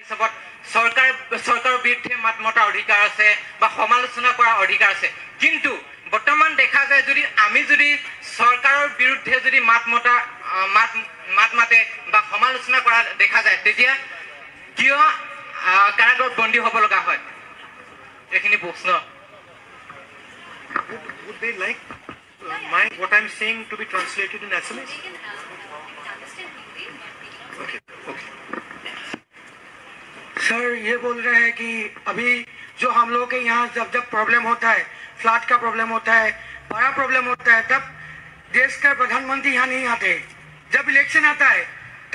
চৰকাৰৰ বিৰুদ্ধে মাত মতাৰ অধিকাৰ আছে বা সমালোচনা কৰাৰ অধিকাৰ আছে কিন্তু বৰ্তমান দেখা যায় যদি চৰকাৰৰ বিৰুদ্ধে যদি মাত মাতে বা সমালোচনা কৰা দেখা যায় তেতিয়া কিয় কাৰাগাৰত বন্দী হ'ব লগা হয় এইখিনি প্ৰশ্ন Would they like what I'm saying to be translated in SMS? Okay. Sir ये बोल रहे हैं कि अभी जो हम लोग के यहाँ जब प्रॉब्लम होता है फ्लड का प्रॉब्लम होता है बड़ा प्रॉब्लम होता है तब देश का प्रधानमंत्री यहाँ नहीं आते जब इलेक्शन आता है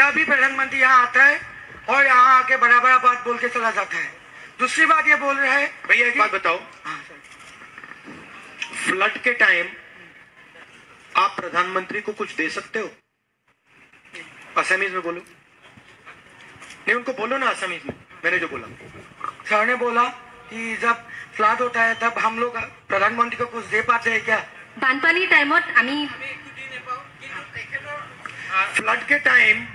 तभी प्रधानमंत्री यहाँ आता है और यहाँ आके बड़ा बड़ा बात बोल के चला जाता है दूसरी बात ये बोल रहे हैं भैया एक बात बताओ फ्लड के टाइम आप प्रधानमंत्री को कुछ दे सकते हो असमीज में बोलो नहीं उनको बोलो ना असमीज में मैंने जो बोला सर ने बोला कि जब फ्लड होता है तब हम लोग प्रधानमंत्री को कुछ दे पाते हैं क्या बानपानी टाइमत फ्लड के टाइम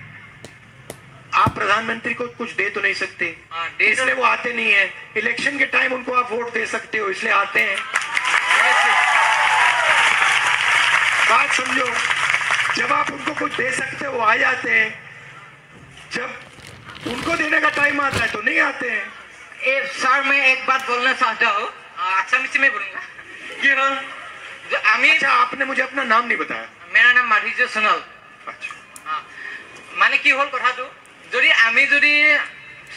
आप प्रधानमंत्री को कुछ दे तो नहीं सकते इसलिए वो आते नहीं है इलेक्शन के टाइम उनको आप वोट दे सकते हो इसलिए आते हैं बात समझो जब आप उनको कुछ दे सकते हो आ जाते हैं जब उनको देने का टाइम आता है तो नहीं आते हैं सर मैं एक बात बोलना चाहता हूँ असमिया में बोलूंगा कि अच्छा आपने मुझे अपना नाम नहीं बताया मेरा नाम माधुर्य सोनल माने কি হল কথাটো যদি আমি যদি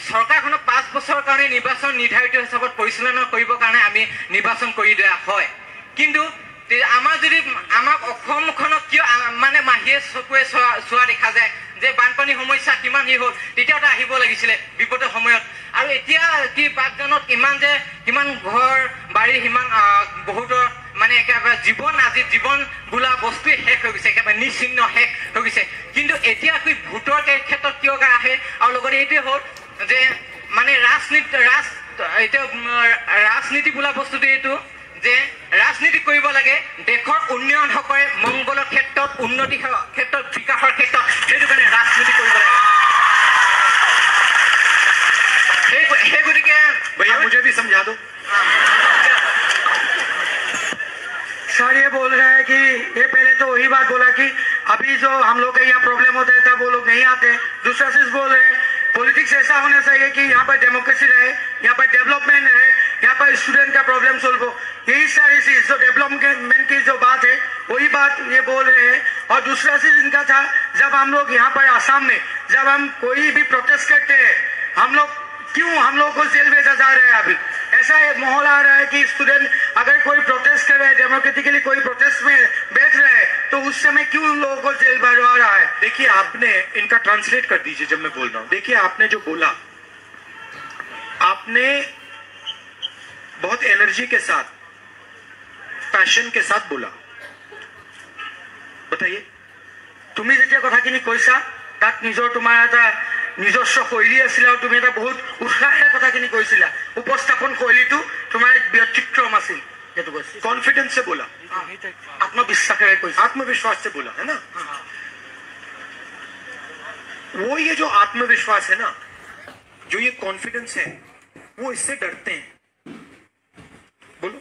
সরকারখনক 5 বছৰৰ কাৰণে নিৰ্বাচন নিৰ্ধাৰিত হিচাপত পৰিচালনা কৰিবৰ কাৰণে আমি নিৰ্বাচন কৰি দিয়া হয় কিন্তু আমাৰ যদি আমাক অসমখনক কিয় মানে মাহিয়ে চকুৱে চোৱা দেখা যায় যে বানপানী সমস্যা কিমান হি হল তেতিয়াটা আহিব লাগিছিলে বিপদৰ সময়ত আৰু এতিয়া কি বাগদানত কিমান ঘৰ বাৰী হিমান বহুতৰ মানে একেবাৰে জীৱন বোলা বস্তু শেষ হৈ গৈছে একেবাৰে নিশ্চিন্ন শেষ হৈ গৈছে কিন্তু এতিয়া কি ভোটৰ ক্ষেত্ৰত কিয় আহে আৰু লগতে এইটোৱে হ'ল যে মানে ৰাজনীতি বোলা বস্তুটো এইটো যে ৰাজনীতি কৰিব লাগে দেশৰ উন্নয়ন হকৰে মংগলৰ ক্ষেত্ৰত উন্নতি ক্ষেত্ৰত বিকাশৰ ক্ষেত্ৰত সেইটো কাৰণে ৰাজনীতি কৰিব লাগে সেই গতিকে भैया मुझे भी समझा दो सर ये बोल रहे हैं कि ये पहले तो वही बात बोला कि अभी जो हम लोग के यहाँ प्रॉब्लम होता है तब वो लोग नहीं आते दूसरा चीज बोल रहे हैं पॉलिटिक्स ऐसा होना चाहिए कि यहाँ पर डेमोक्रेसी रहे यहाँ पर डेवलपमेंट रहे यहाँ पर स्टूडेंट का प्रॉब्लम सॉल्व हो यही सारी चीज जो डेवलपमेंट की जो बात है वही बात ये बोल रहे हैं और दूसरा चीज इनका था जब हम लोग यहाँ पर आसाम में जब हम कोई भी प्रोटेस्ट करते हैं हम लोग को जेल भेजा जा रहा है अभी ऐसा एक माहौल आ रहा है कि स्टूडेंट अगर कोई प्रोटेस्ट कर रहे हैं डेमोक्रेटिकली कोई प्रोटेस्ट में बैठ रहे हैं तो उस समय क्यों लोगों को जेल भरवा रहा है देखिए आपने इनका ट्रांसलेट कर दीजिए जब मैं बोल रहा हूं देखिए आपने जो बोला आपने बहुत एनर्जी के साथ पैशन के साथ बोला बताइए তুমি যেতিয়া কথাখিনি কৈছা তাত নিজৰ তোমাৰ এটা নিজস্ব শৈলী আছিল আৰু তুমি এটা বহুত উৎসাহেৰে কথাখিনি কৈছিলা উপস্থাপন শৈলীটো তোমাৰ এক ব্যক্তিক্ৰম আছিল যেটো কৈছে कॉन्फिडेंस से बोला आत्मविश्वासेৰে কৈছা आत्मविश्वास से बोला है ना वो ये जो आत्मविश्वास है ना जो ये कॉन्फिडेंस है वो इससे डरते हैं बोलो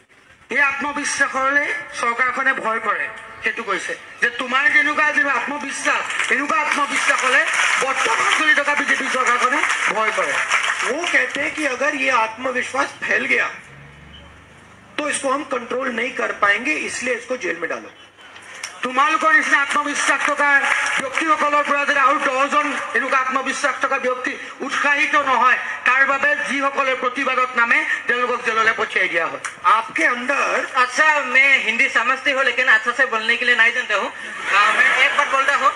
এই আত্মবিশ্বাসৰে চৰকাৰখনে ভয় কৰে সেইটো কৈছে যে তোমাৰ যেনেকুৱা যে আত্মবিশ্বাস এনেকুৱা আত্মবিশ্বাস হলে বৰ্তমান চলি থকা বিজেপি চৰকাৰখনে ভয় কৰে वो कहते हैं कि अगर ये आत्मविश्वास फैल गया तो इसको हम कंट्रोल नहीं कर पाएंगे इसलिए इसको जेल में डालो তোমালোকৰ নিচিনা আত্মবিশ্বাস থকা ব্যক্তিসকলৰ পৰা যদি আৰু 10 জন এনেকুৱা আত্মবিশ্বাস থকা ব্যক্তি উৎসাহিত নহয় তাৰ বাবে যিসকলে প্ৰতিবাদত নামে তেওঁলোকক জেললৈ পঠিয়াই দিয়া হয় आपके अंदर अच्छा मैं हिंदी समझती हूँ लेकिन अच्छा से बोलने के लिए नहीं जानता हूँ मैं एक बात बोलता हूँ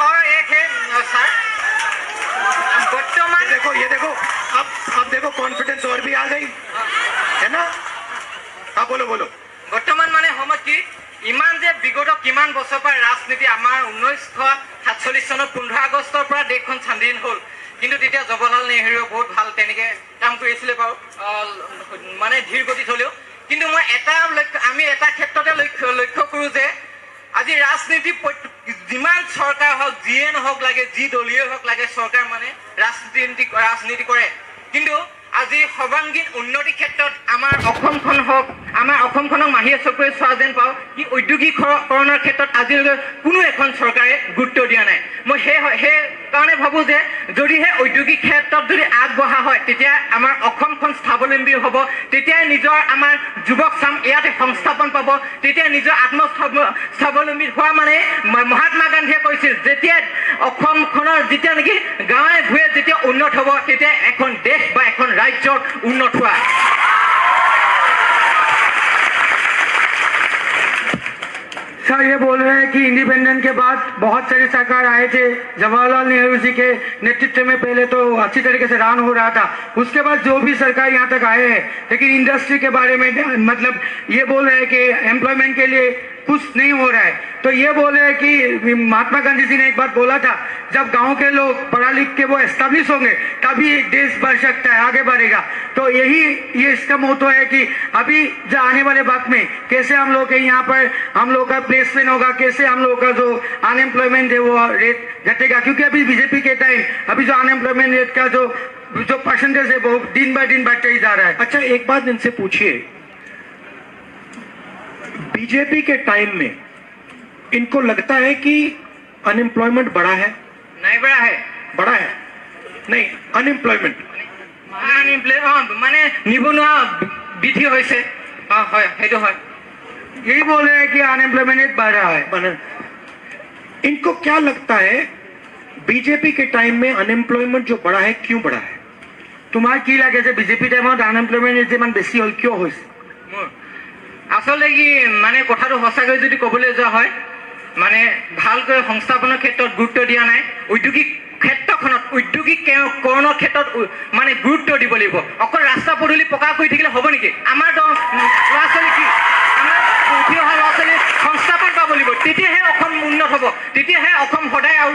और एक है सर वर्तमान ये देखो अब देखो कॉन्फिडेंस और भी आ गई है ना हाँ बोलो वर्तमान माने हम कि इमान जे विगत किमान बছৰ পৰা ৰাজনীতি আমাৰ 1947 চনৰ 15 আগষ্টৰ পৰা দেশখন স্বাধীন হ'ল কিন্তু তেতিয়া জৱাহৰলাল নেহৰুৱে বহুত ভাল তেনেকে কাম কৰিছিলে বাৰু মানে ধীৰ গতিত হলেও কিন্তু মই এটা আমি এটা ক্ষেত্ৰতে লক্ষ্য কৰো যে আজি ৰাজনীতি যিমান চৰকাৰ হওক যিয়ে নহওক লাগে যি দলীয় হওক লাগে চৰকাৰ মানে ৰাজনীতি কৰে কিন্তু আজি সৰ্বাংগীন উন্নতিৰ ক্ষেত্ৰত আমাৰ অসমখন হওক আমাৰ অসমখনক মাহিয়ে চকুৰে চোৱা যেন পাওঁ কি ঔদ্যোগিকৰণৰ ক্ষেত্ৰত আজিলৈকে কোনো এখন চৰকাৰে গুৰুত্ব দিয়া নাই মই সেই কাৰণে ভাবোঁ যে যদিহে ঔদ্যোগিক ক্ষেত্ৰত যদি আগবঢ়া হয় তেতিয়া আমাৰ অসমখন স্বাৱলম্বী হ'ব তেতিয়াই নিজৰ আমাৰ যুৱক চাম ইয়াতে সংস্থাপন পাব তেতিয়া নিজৰ স্বাৱলম্বী হোৱা মানে মহাত্মা গান্ধীয়ে কৈছিল যেতিয়া অসমখনৰ যেতিয়া নেকি গাঁৱে ভূঞে যেতিয়া উন্নত হ'ব তেতিয়া এখন দেশ বা এখন ৰাজ্যৰ উন্নত হোৱা सर ये बोल रहे हैं कि इंडिपेंडेंस के बाद बहुत सारे सरकार आए थे जवाहरलाल नेहरू जी के नेतृत्व में पहले तो अच्छी तरीके से रन हो रहा था उसके बाद जो भी सरकार यहाँ तक आए हैं लेकिन इंडस्ट्री के बारे में मतलब ये बोल रहे हैं कि एम्प्लॉयमेंट के लिए कुछ नहीं हो रहा है तो ये बोल रहे हैं कि महात्मा गांधी जी ने एक बात बोला था जब गांव के लोग पढ़ा लिख के वो एस्टेब्लिश होंगे तभी देश बढ़ सकता है आगे बढ़ेगा तो यही ये इसका मोटो है कि अभी जो आने वाले वक्त में कैसे हम लोग के यहाँ पर हम लोग का प्लेसमेंट होगा कैसे हम लोग का जो अनएम्प्लॉयमेंट है वो रेट घटेगा क्योंकि अभी बीजेपी के टाइम अभी जो अनएम्प्लॉयमेंट रेट का जो परसेंटेज है वो दिन बाय दिन बढ़ते ही जा रहा है अच्छा एक बात इनसे पूछिए बीजेपी के टाइम में इनको लगता है कि अनएम्प्लॉयमेंट बढ़ा है नहीं बढ़ा है नहीं अनएम्प्लॉयमेंट মানে নিবনুৱা বৃদ্ধি হৈছে হয় সেইটো হয় यही बोल रहे हैं कि अनएम्प्लॉयमेंट रेट बढ़ रहा है इनको क्या लगता है बीजेपी के टाइम में अनएम्प्लॉयमेंट जो बढ़ा है क्यों बढ़ा है तुम्हार की लगे जे बीजेपी टाइमत अनएम्प्लॉयमेंट रेट इमान बेसी हल क्यों होइसे আসলে কি মানে কথাটো সঁচাকৈ যদি ক'বলৈ যোৱা হয় মানে ভালকৈ সংস্থাপনৰ ক্ষেত্ৰত গুৰুত্ব দিয়া নাই ঔদ্যোগিক ক্ষেত্ৰখনত ঔদ্যোগিকৰণৰ ক্ষেত্ৰত মানে গুৰুত্ব দিব লাগিব অকল ৰাস্তা পদূলি পকা কৰি থাকিলে হ'ব নেকি আমাৰ ল'ৰা ছোৱালী কি আমাৰ উঠি অহা ল'ৰা ছোৱালী সংস্থাপন পাব লাগিব তেতিয়াহে অসম উন্নত হ'ব তেতিয়াহে অসম সদায় আৰু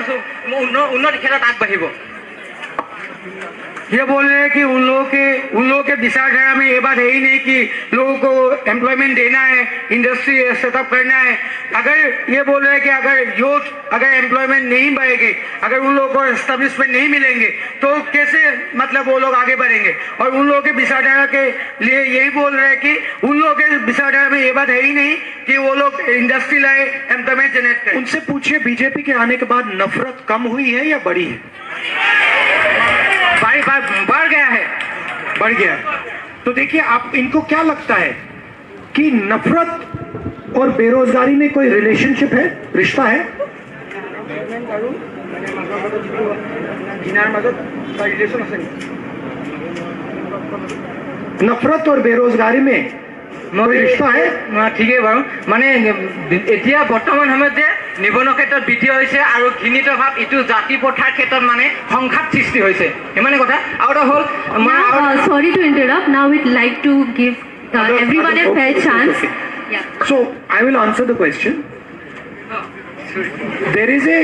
উন্নতিৰ ক্ষেত্ৰত আগবাঢ়িব ये बोल रहे हैं कि उन लोगों के विचारधारा में ये बात है ही नहीं कि लोगों को एम्प्लॉयमेंट देना है इंडस्ट्री सेटअप करना है अगर ये बोल रहे हैं कि अगर यूथ अगर एम्प्लॉयमेंट नहीं बढ़ेगी अगर उन लोगों को एस्टेब्लिशमेंट नहीं मिलेंगे तो कैसे मतलब वो लोग आगे बढ़ेंगे और उन लोगों के विचारधारा के लिए यही बोल रहे हैं कि उन लोगों के विचारधारा में ये बात है ही नहीं कि वो लोग इंडस्ट्री लाए एम्प्लॉयमेंट जनरेट करें उनसे पूछिए बीजेपी के आने के बाद नफरत कम हुई है या बढ़ी है बढ़ गया है तो देखिए आप इनको क्या लगता है कि नफरत और बेरोजगारी में कोई रिलेशनशिप है रिश्ता है नफरत और बेरोजगारी में कोई रिश्ता है ঠিকেই বাৰু মানে এতিয়া বৰ্তমান সময়ত যে নিবনুৱা ক্ষেত্ৰত বৃদ্ধি হৈছে আৰু ঘৃণিত ভাৱ ইটো জাতি প্ৰথাৰ ক্ষেত্ৰত মানে সংঘাত সৃষ্টি হৈছে ইমানে কথা আৰু এটা হ'ল sorry to interrupt now we'd like to give everyone a fair chance so I will answer the question there is a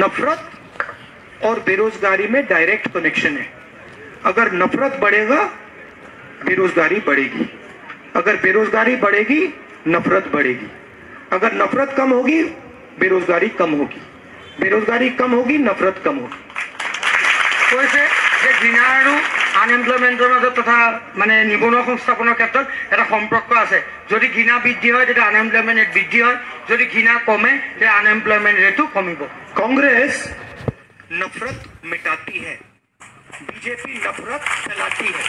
नफरत और बेरोजगारी में डायरेक्ट कनेक्शन है अगर नफरत बढ़ेगा बेरोजगारी बढ़ेगी अगर बेरोजगारी बढ़ेगी नफरत बढ़ेगी अगर नफरत कम होगी बेरोजगारी कम होगी बेरोजगारी कम होगी नफरत कम होगी কৈছে যে ঘৃণা আৰু আনএমপ্লয়মেণ্টৰ মাজত তথা মানে নিবনুৱা সংস্থাপনৰ ক্ষেত্ৰত এটা সম্পৰ্ক আছে যদি ঘৃণা বৃদ্ধি হয় তেতিয়া আনএমপ্লয়মেণ্ট ৰেট বৃদ্ধি হয় যদি ঘৃণা কমে তেতিয়া আনএমপ্লয়মেণ্ট ৰেটো কমিব कांग्रेस नफरत मिटाती है बीजेपी नफरत फैलाती है